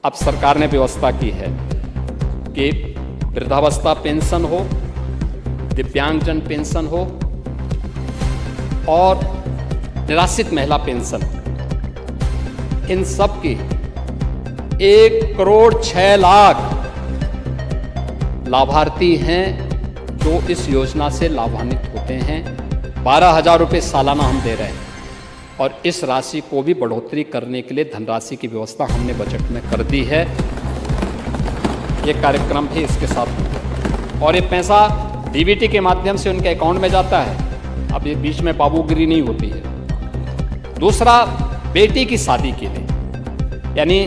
अब सरकार ने व्यवस्था की है कि वृद्धावस्था पेंशन हो, दिव्यांगजन पेंशन हो और निराश्रित महिला पेंशन, इन सब की 1,06,00,000 लाभार्थी हैं जो इस योजना से लाभान्वित होते हैं। 12,000 रुपये सालाना हम दे रहे हैं और इस राशि को भी बढ़ोतरी करने के लिए धनराशि की व्यवस्था हमने बजट में कर दी है। ये कार्यक्रम भी इसके साथ होगा और ये पैसा डीबीटी के माध्यम से उनके अकाउंट में जाता है। अब ये बीच में बाबूगिरी नहीं होती है। दूसरा, बेटी की शादी के लिए, यानी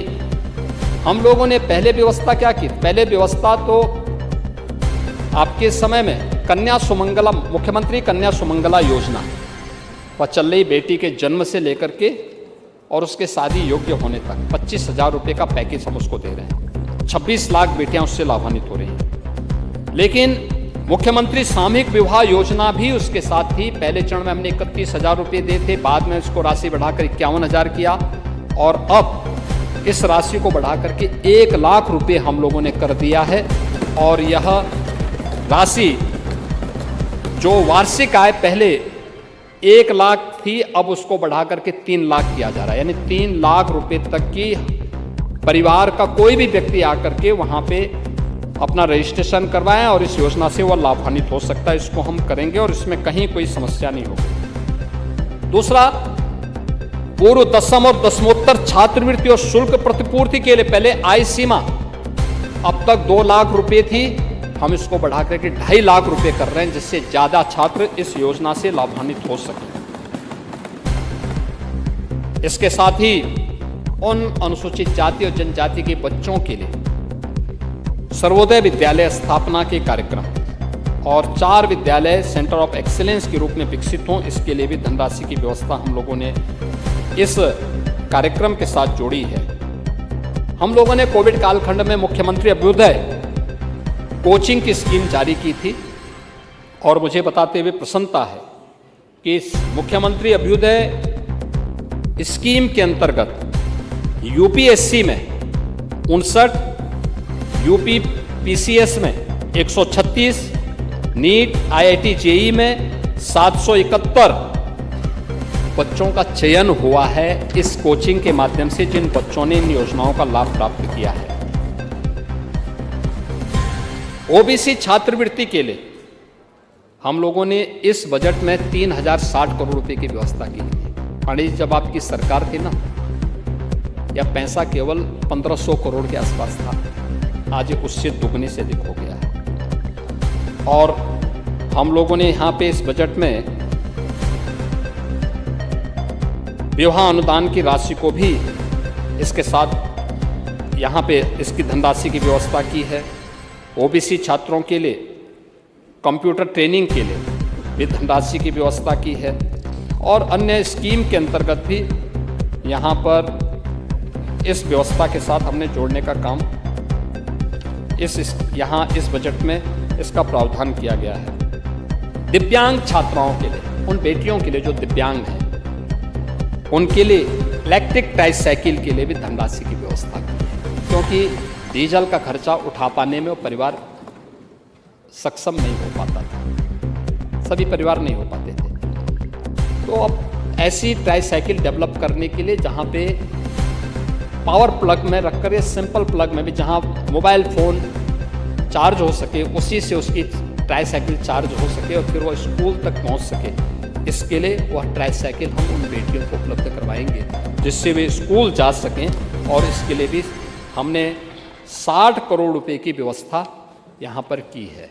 हम लोगों ने पहले व्यवस्था क्या की? पहले व्यवस्था तो आपके समय में कन्या सुमंगला, मुख्यमंत्री कन्या सुमंगला योजना वह चल रही, बेटी के जन्म से लेकर के और उसके शादी योग्य होने तक 25,000 रुपये का पैकेज हम उसको दे रहे हैं। 26 लाख बेटियां उससे लाभान्वित हो रही हैं। लेकिन मुख्यमंत्री सामूहिक विवाह योजना भी उसके साथ थी। पहले चरण में हमने 31,000 रुपये दिए थे, बाद में उसको राशि बढ़ाकर 51,000 किया और अब इस राशि को बढ़ा करके 1 लाख रुपये हम लोगों ने कर दिया है। और यह राशि जो वार्षिक आय पहले 1 लाख थी, अब उसको बढ़ा करके 3 लाख किया जा रहा है, यानी 3 लाख रुपए तक की परिवार का कोई भी व्यक्ति आकर के वहाँ पे अपना रजिस्ट्रेशन करवाएं और इस योजना से वह लाभान्वित हो सकता है। इसको हम करेंगे और इसमें कहीं कोई समस्या नहीं होगी। दूसरा, पूर्व दसम और दसमोत्तर छात्रवृत्ति और शुल्क प्रतिपूर्ति के लिए पहले आय सीमा अब तक 2 लाख रुपए थी, हम इसको बढ़ा करके 2.5 लाख रुपए कर रहे हैं, जिससे ज्यादा छात्र इस योजना से लाभान्वित हो सके। इसके साथ ही उन अनुसूचित जाति और जनजाति के बच्चों के लिए सर्वोदय विद्यालय स्थापना के कार्यक्रम और 4 विद्यालय सेंटर ऑफ एक्सीलेंस के रूप में विकसित हों, इसके लिए भी धनराशि की व्यवस्था हम लोगों ने इस कार्यक्रम के साथ जोड़ी है। हम लोगों ने कोविड कालखंड में मुख्यमंत्री अभ्युदय कोचिंग की स्कीम जारी की थी और मुझे बताते हुए प्रसन्नता है कि इस मुख्यमंत्री अभ्युदय स्कीम के अंतर्गत यूपीएससी में 59, यूपी पीसीएस में 136, नीट आईआईटी जेई में 771 बच्चों का चयन हुआ है इस कोचिंग के माध्यम से, जिन बच्चों ने इन योजनाओं का लाभ प्राप्त किया है। ओबीसी छात्रवृत्ति के लिए हम लोगों ने इस बजट में 3,060 करोड़ रुपए की व्यवस्था की है। पांडे जी, जब आपकी सरकार थी ना, यह पैसा केवल 1,500 करोड़ के आसपास था, आज उससे दुगने से अधिक हो गया है। और हम लोगों ने यहाँ पे इस बजट में विवाह अनुदान की राशि को भी इसके साथ यहाँ पे इसकी धनराशि की व्यवस्था की है। ओबीसी छात्रों के लिए कंप्यूटर ट्रेनिंग के लिए भी धनराशि की व्यवस्था की है और अन्य स्कीम के अंतर्गत भी यहाँ पर इस व्यवस्था के साथ हमने जोड़ने का काम यहाँ इस बजट में इसका प्रावधान किया गया है। दिव्यांग छात्राओं के लिए, उन बेटियों के लिए जो दिव्यांग हैं, उनके लिए इलेक्ट्रिक ट्राइसाइकिल के लिए भी धनराशि की व्यवस्था की है, क्योंकि डीजल का खर्चा उठा पाने में वो परिवार सक्षम नहीं हो पाता था, सभी परिवार नहीं हो पाते थे। तो अब ऐसी ट्राइसाइकिल डेवलप करने के लिए जहाँ पे पावर प्लग में रखकर या सिंपल प्लग में भी जहाँ मोबाइल फ़ोन चार्ज हो सके, उसी से उसकी ट्राइसाइकिल चार्ज हो सके और फिर वो स्कूल तक पहुँच सके, इसके लिए वह ट्राइसाइकिल हम उन बेटियों को उपलब्ध करवाएंगे जिससे वे स्कूल जा सकें। और इसके लिए भी हमने 60 करोड़ रुपए की व्यवस्था यहाँ पर की है।